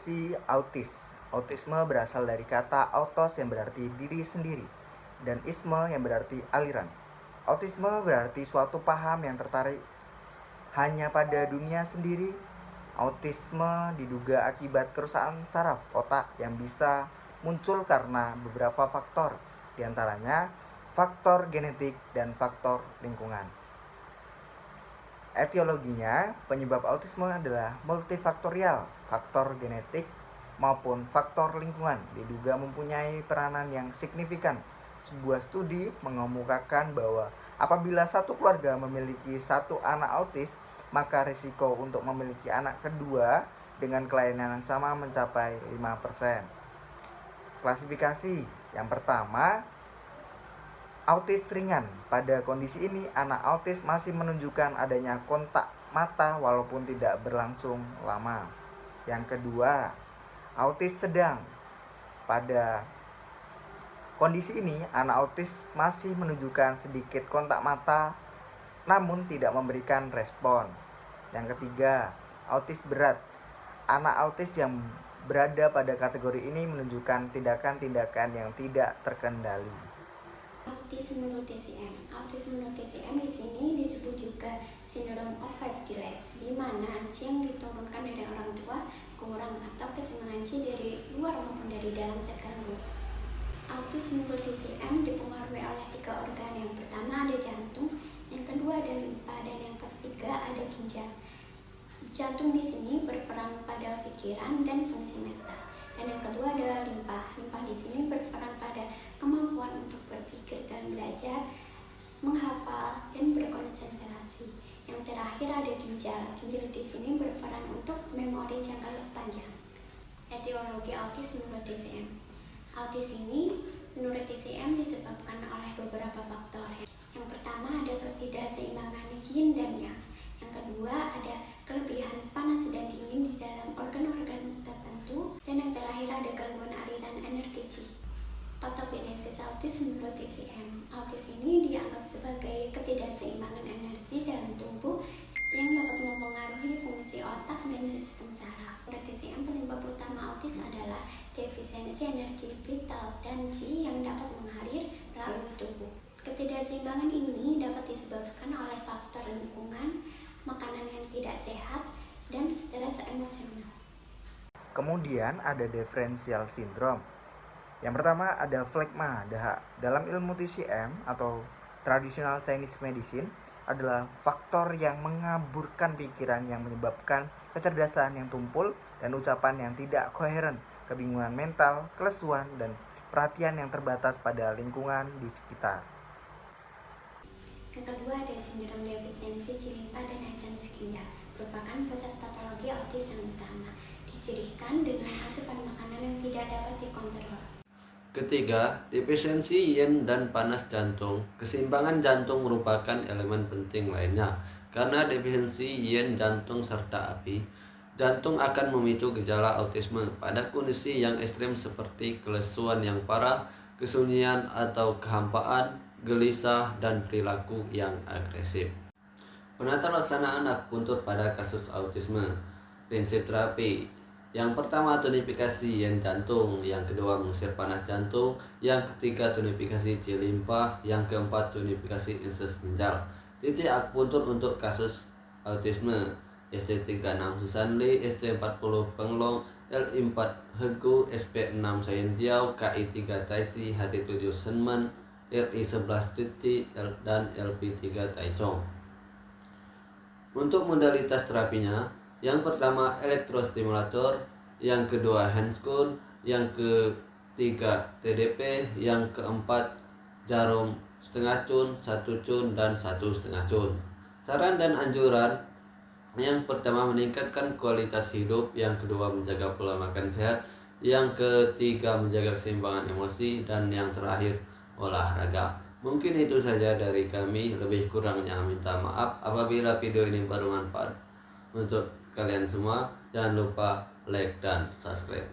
Definisi autis. Autisme berasal dari kata autos yang berarti diri sendiri dan isme yang berarti aliran. Autisme berarti suatu paham yang tertarik hanya pada dunia sendiri. Autisme diduga akibat kerusakan saraf otak yang bisa muncul karena beberapa faktor, diantaranya faktor genetik dan faktor lingkungan. Etiologinya, penyebab autisme adalah multifaktorial, faktor genetik maupun faktor lingkungan diduga mempunyai peranan yang signifikan. Sebuah studi mengemukakan bahwa apabila satu keluarga memiliki satu anak autis, maka risiko untuk memiliki anak kedua dengan kelainan yang sama mencapai 5%. Klasifikasi yang pertama, autis ringan. Pada kondisi ini, anak autis masih menunjukkan adanya kontak mata walaupun tidak berlangsung lama. Yang kedua, autis sedang. Pada kondisi ini, anak autis masih menunjukkan sedikit kontak mata namun tidak memberikan respon. Yang ketiga, autis berat. Anak autis yang berada pada kategori ini menunjukkan tindakan-tindakan yang tidak terkendali. Autis menurut TCM. Autis menurut TCM di sini disebut juga sindrom of five delays, di mana C yang diturunkan dari orang tua kurang atau keseimbangan C dari luar maupun dari dalam terganggu. Autis menurut TCM dipengaruhi oleh 3 organ. Yang pertama ada jantung, yang kedua ada limpa, dan yang ketiga ada ginjal. Jantung di sini berperan pada pikiran dan fungsi mental. Dan yang kedua adalah limpa. Limpa di sini berperan pada kemampuan untuk berpikir dan belajar, menghafal, dan berkonsentrasi. Yang terakhir ada ginjal. Ginjal di sini berperan untuk memori jangka panjang. Etiologi autis menurut TCM. Autis ini menurut TCM disebabkan oleh beberapa faktor. Yang pertama ada ketidakseimbangan yin dan yang. Yang kedua ada kelebihan panas dan dingin di dalam organ-organ tertentu, dan yang terakhir ada gangguan aliran energi Qi. Patogenesis autis menurut TCM. Autis ini dianggap sebagai ketidakseimbangan energi dalam tubuh yang dapat mempengaruhi fungsi otak dan sistem saraf. Menurut TCM, penyebab utama autis adalah defisiensi energi vital dan Qi yang dapat mengalir melalui tubuh. Ketidakseimbangan ini dapat disebabkan oleh faktor lingkungan, makanan yang tidak sehat, dan stres emosional. Kemudian ada differential syndrome. Yang pertama ada flegma dahak. Dalam ilmu TCM atau traditional Chinese medicine adalah faktor yang mengaburkan pikiran yang menyebabkan kecerdasan yang tumpul dan ucapan yang tidak koheren, kebingungan mental, kelesuan, dan perhatian yang terbatas pada lingkungan di sekitar. Yang kedua ada sindrom defisiensi limpa dan esensi ginjal, merupakan proses patologi autis yang utama, dicirikan dengan asupan makanan yang tidak dapat dikontrol. Ketiga, defisiensi yin dan panas jantung. Keseimbangan jantung merupakan elemen penting lainnya. Karena defisiensi yin jantung serta api, jantung akan memicu gejala autisme pada kondisi yang ekstrim seperti kelesuan yang parah, kesunyian atau kehampaan, gelisah, dan perilaku yang agresif. Penata laksana anak puntur pada kasus autisme. Prinsip terapi. Yang pertama tonifikasi yin jantung, yang kedua mengusir panas jantung, yang ketiga tonifikasi C limpa, yang keempat tonifikasi insus ginjal. Titik akupuntur untuk kasus autisme. ST36 Susanli, ST40 Penglong, LI4 Hegu, SP6 Sayendiau, KI3 Taisi, HT7 Senmen, RI11 Titi, dan LP3 Taichung. Untuk modalitas terapinya, yang pertama elektrostimulator, yang kedua handskun, yang ketiga TDP, yang keempat jarum setengah cun, 1 cun, dan 1,5 cun. Saran dan anjuran: yang pertama meningkatkan kualitas hidup, yang kedua menjaga pola makan sehat, yang ketiga menjaga keseimbangan emosi, dan yang terakhir olahraga. Mungkin itu saja dari kami, lebih kurangnya minta maaf apabila video ini bermanfaat untuk kalian semua. Jangan lupa like dan subscribe.